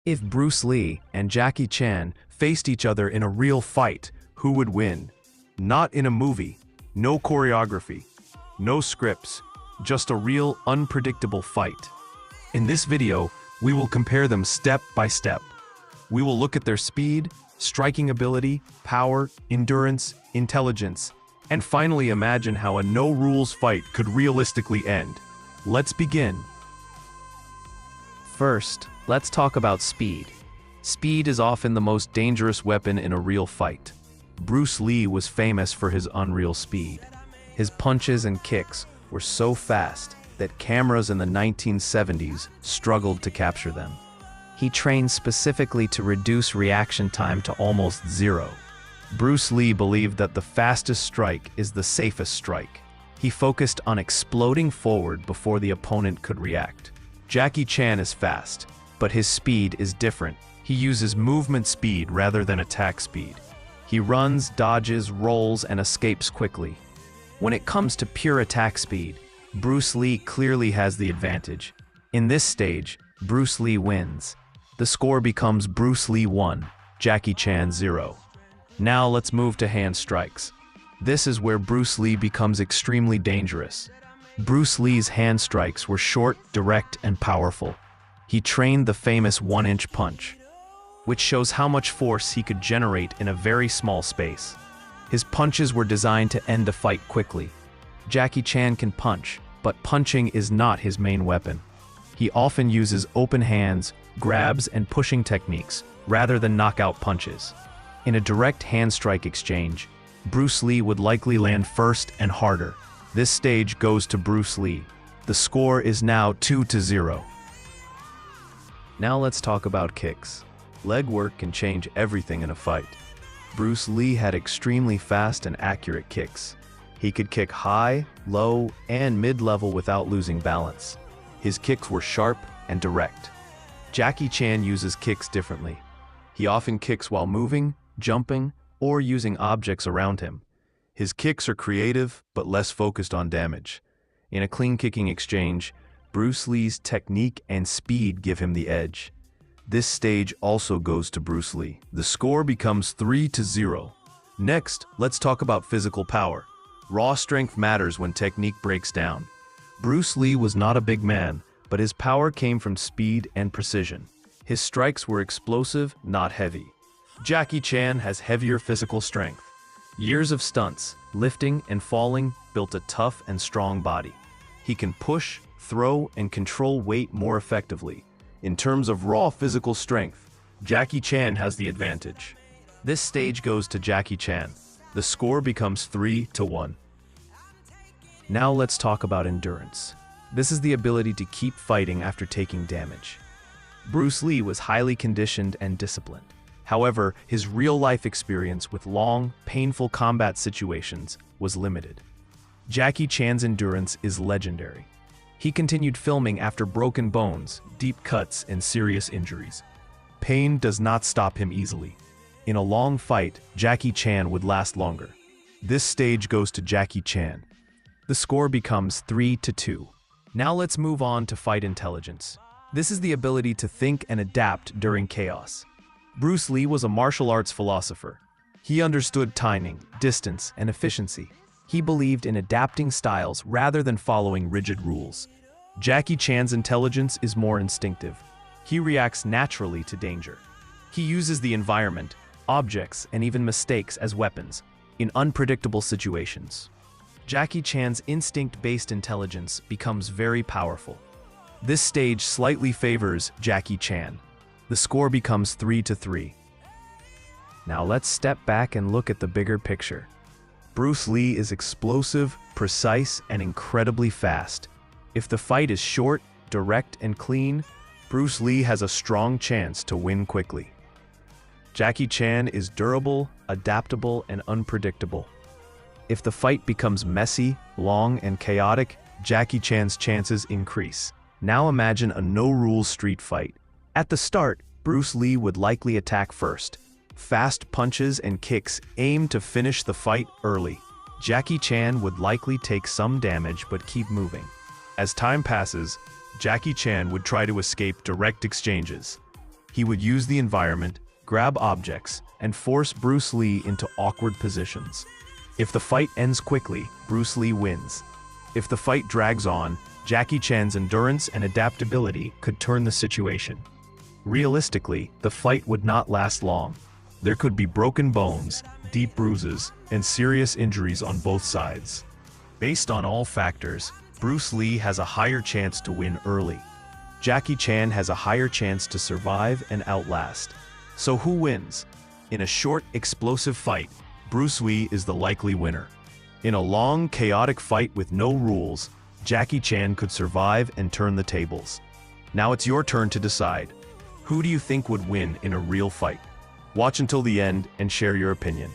If Bruce Lee and Jackie Chan faced each other in a real fight, who would win? Not in a movie, no choreography, no scripts, just a real unpredictable fight. In this video, we will compare them step by step. We will look at their speed, striking ability, power, endurance, intelligence, and finally imagine how a no-rules fight could realistically end. Let's begin. First, let's talk about speed. Speed is often the most dangerous weapon in a real fight. Bruce Lee was famous for his unreal speed. His punches and kicks were so fast that cameras in the 1970s struggled to capture them. He trained specifically to reduce reaction time to almost zero. Bruce Lee believed that the fastest strike is the safest strike. He focused on exploding forward before the opponent could react. Jackie Chan is fast, but his speed is different. He uses movement speed rather than attack speed. He runs, dodges, rolls, and escapes quickly. When it comes to pure attack speed, Bruce Lee clearly has the advantage. In this stage, Bruce Lee wins. The score becomes Bruce Lee 1, Jackie Chan 0. Now let's move to hand strikes. This is where Bruce Lee becomes extremely dangerous. Bruce Lee's hand strikes were short, direct, and powerful. He trained the famous 1-inch punch, which shows how much force he could generate in a very small space. His punches were designed to end a fight quickly. Jackie Chan can punch, but punching is not his main weapon. He often uses open hands, grabs, and pushing techniques, rather than knockout punches. In a direct hand strike exchange, Bruce Lee would likely land first and harder. This stage goes to Bruce Lee. The score is now 2-0. Now let's talk about kicks. Leg work can change everything in a fight. Bruce Lee had extremely fast and accurate kicks. He could kick high, low, and mid-level without losing balance. His kicks were sharp and direct. Jackie Chan uses kicks differently. He often kicks while moving, jumping, or using objects around him. His kicks are creative, but less focused on damage. In a clean kicking exchange, Bruce Lee's technique and speed give him the edge. This stage also goes to Bruce Lee. The score becomes 3-0. Next, let's talk about physical power. Raw strength matters when technique breaks down. Bruce Lee was not a big man, but his power came from speed and precision. His strikes were explosive, not heavy. Jackie Chan has heavier physical strength. Years of stunts, lifting, and falling built a tough and strong body. He can push, throw, and control weight more effectively. In terms of raw physical strength, Jackie Chan has the advantage. This stage goes to Jackie Chan. The score becomes 3-1. Now let's talk about endurance. This is the ability to keep fighting after taking damage. Bruce Lee was highly conditioned and disciplined. However, his real-life experience with long, painful combat situations was limited. Jackie Chan's endurance is legendary. He continued filming after broken bones, deep cuts, and serious injuries. Pain does not stop him easily. In a long fight, Jackie Chan would last longer. This stage goes to Jackie Chan. The score becomes 3-2. Now let's move on to fight intelligence. This is the ability to think and adapt during chaos. Bruce Lee was a martial arts philosopher. He understood timing, distance, and efficiency. He believed in adapting styles rather than following rigid rules. Jackie Chan's intelligence is more instinctive. He reacts naturally to danger. He uses the environment, objects, and even mistakes as weapons in unpredictable situations. Jackie Chan's instinct-based intelligence becomes very powerful. This stage slightly favors Jackie Chan. The score becomes 3-3. Now let's step back and look at the bigger picture. Bruce Lee is explosive, precise, and incredibly fast. If the fight is short, direct, and clean, Bruce Lee has a strong chance to win quickly. Jackie Chan is durable, adaptable, and unpredictable. If the fight becomes messy, long, and chaotic, Jackie Chan's chances increase. Now imagine a no-rules street fight. At the start, Bruce Lee would likely attack first. Fast punches and kicks aim to finish the fight early. Jackie Chan would likely take some damage but keep moving. As time passes, Jackie Chan would try to escape direct exchanges. He would use the environment, grab objects, and force Bruce Lee into awkward positions. If the fight ends quickly, Bruce Lee wins. If the fight drags on, Jackie Chan's endurance and adaptability could turn the situation. Realistically, the fight would not last long. There could be broken bones, deep bruises, and serious injuries on both sides. Based on all factors, Bruce Lee has a higher chance to win early. Jackie Chan has a higher chance to survive and outlast. So who wins? In a short, explosive fight, Bruce Lee is the likely winner. In a long, chaotic fight with no rules, Jackie Chan could survive and turn the tables. Now it's your turn to decide. Who do you think would win in a real fight? Watch until the end and share your opinion.